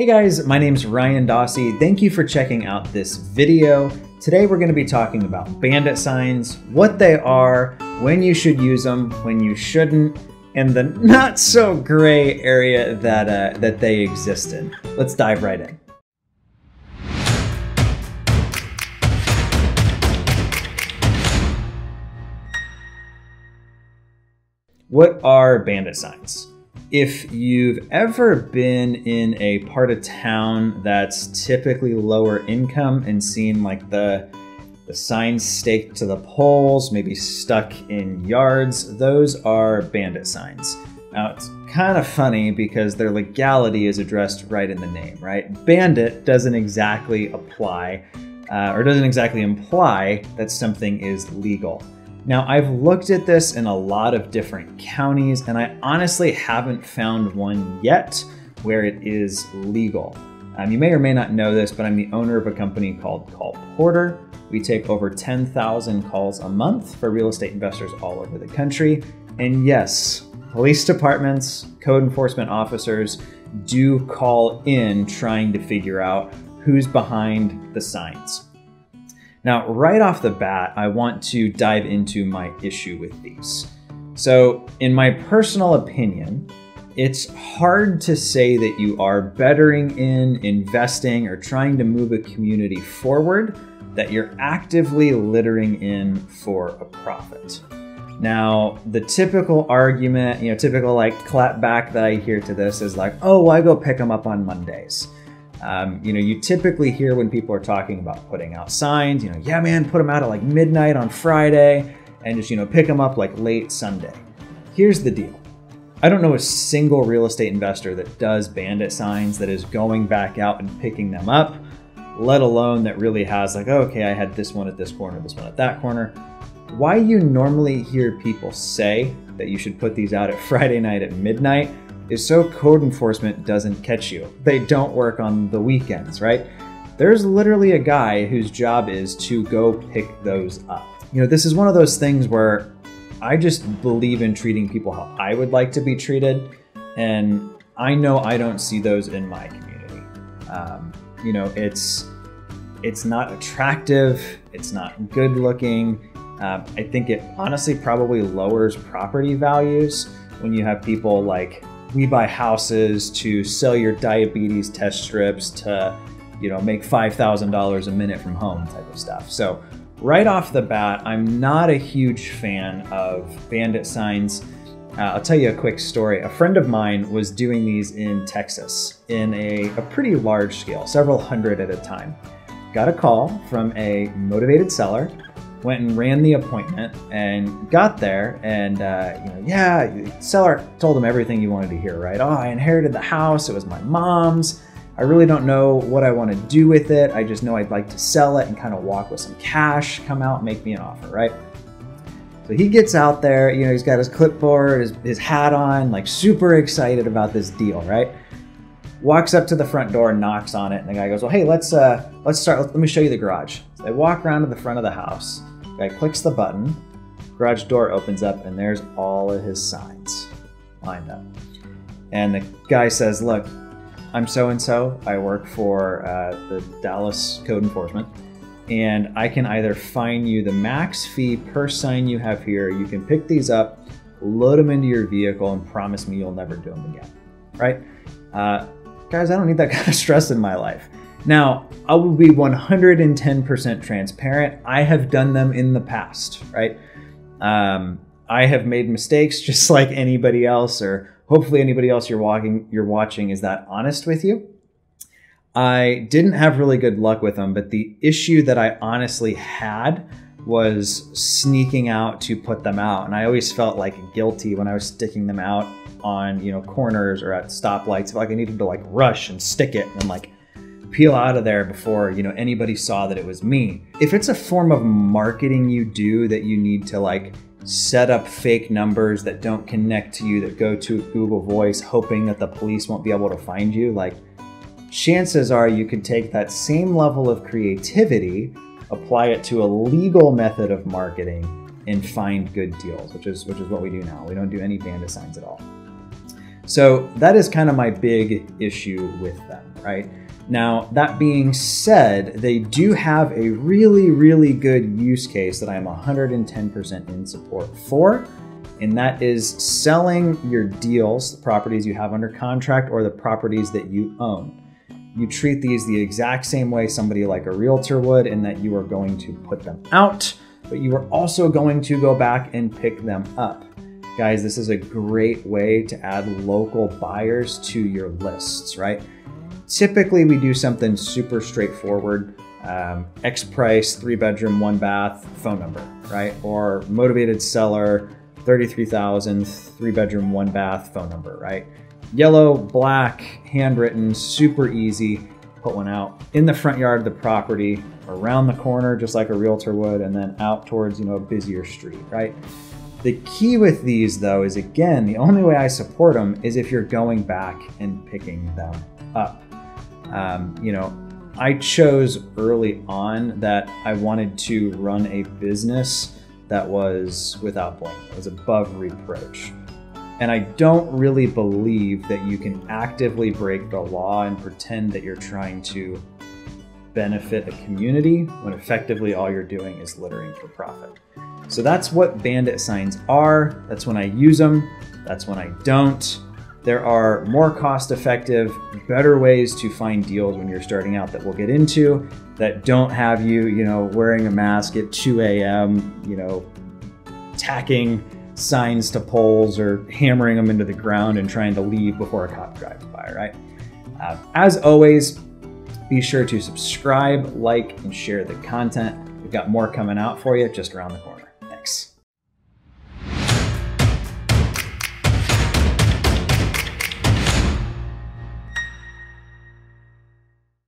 Hey guys, my name's Ryan Dossey. Thank you for checking out this video. Today we're going to be talking about bandit signs, what they are, when you should use them, when you shouldn't, and the not so gray area that they exist in. Let's dive right in. What are bandit signs? If you've ever been in a part of town that's typically lower income and seen like the signs staked to the poles, maybe stuck in yards, those are bandit signs. Now it's kind of funny because their legality is addressed right in the name, right? Bandit doesn't exactly apply or doesn't exactly imply that something is legal. Now, I've looked at this in a lot of different counties, and I honestly haven't found one yet where it is legal. You may or may not know this, but I'm the owner of a company called Call Porter. We take over 10,000 calls a month for real estate investors all over the country. And yes, police departments, code enforcement officers do call in trying to figure out who's behind the signs. Now, right off the bat, I want to dive into my issue with these. So, in my personal opinion, it's hard to say that you are bettering in, investing, or trying to move a community forward, that you're actively littering in for a profit. Now, the typical argument, typical like clap back that I hear to this is like, oh, well, I go pick them up on Mondays. You typically hear when people are talking about putting out signs, yeah, man, put them out at like midnight on Friday and just, pick them up like late Sunday. Here's the deal. I don't know a single real estate investor that does bandit signs that is going back out and picking them up, let alone that really has like, oh, okay, I had this one at this corner, this one at that corner. Why you normally hear people say that you should put these out at Friday night at midnight is so code enforcement doesn't catch you. They don't work on the weekends, right? There's literally a guy whose job is to go pick those up. This is one of those things where I just believe in treating people how I would like to be treated. And I know I don't see those in my community. It's not attractive. It's not good looking. I think it honestly probably lowers property values when you have people like, we buy houses to sell your diabetes test strips to, make $5,000 a minute from home type of stuff. So right off the bat, I'm not a huge fan of bandit signs. I'll tell you a quick story. A friend of mine was doing these in Texas in a pretty large scale, several hundred at a time. Got a call from a motivated seller, went and ran the appointment and got there and, seller told him everything you wanted to hear, right? Oh, I inherited the house. It was my mom's. I really don't know what I want to do with it. I just know I'd like to sell it and kind of walk with some cash, come out, make me an offer, right? So he gets out there, he's got his clipboard, his hat on, like super excited about this deal, right? Walks up to the front door, knocks on it, and the guy goes, well, hey, let's start. Let me show you the garage. So they walk around to the front of the house. Guy clicks the button, garage door opens up, and there's all of his signs lined up. And the guy says, look, I'm so-and-so. I work for the Dallas Code Enforcement, and I can either fine you the max fee per sign you have here. You can pick these up, load them into your vehicle, and promise me you'll never do them again, right? Guys, I don't need that kind of stress in my life. Now, I will be 110% transparent. I have done them in the past, right? I have made mistakes just like anybody else, or hopefully anybody else you're watching is that honest with you. I didn't have really good luck with them, but the issue that I honestly had was sneaking out to put them out. And I always felt like guilty when I was sticking them out on, corners or at stoplights. I felt like I needed to like rush and stick it and like peel out of there before, anybody saw that it was me. If it's a form of marketing you do that you need to like set up fake numbers that don't connect to you, that go to Google Voice, hoping that the police won't be able to find you, like chances are you could take that same level of creativity, apply it to a legal method of marketing and find good deals, which is what we do now. We don't do any bandit signs at all. So that is kind of my big issue with them, right? Now, that being said, they do have a really, really good use case that I am 110% in support for, and that is selling your deals, the properties you have under contract or the properties that you own. You treat these the exact same way somebody like a realtor would, in that you are going to put them out, but you are also going to go back and pick them up. Guys, this is a great way to add local buyers to your lists, right? Typically, we do something super straightforward. X price, 3-bedroom, 1-bath, phone number, right? Or motivated seller, 33,000, 3-bedroom, 1-bath, phone number, right? Yellow, black, handwritten, super easy. Put one out in the front yard of the property, around the corner, just like a realtor would, and then out towards, a busier street, right? The key with these, though, is, again, the only way I support them is if you're going back and picking them up. I chose early on that I wanted to run a business that was without blame, that was above reproach. And I don't really believe that you can actively break the law and pretend that you're trying to benefit a community when effectively all you're doing is littering for profit. So that's what Bandit signs are. That's when I use them. That's when I don't. There are more cost-effective, better ways to find deals when you're starting out that we'll get into, that don't have you, wearing a mask at 2 a.m., tacking signs to poles or hammering them into the ground and trying to leave before a cop drives by, right? As always, be sure to subscribe, like, and share the content. We've got more coming out for you just around the corner. Thanks.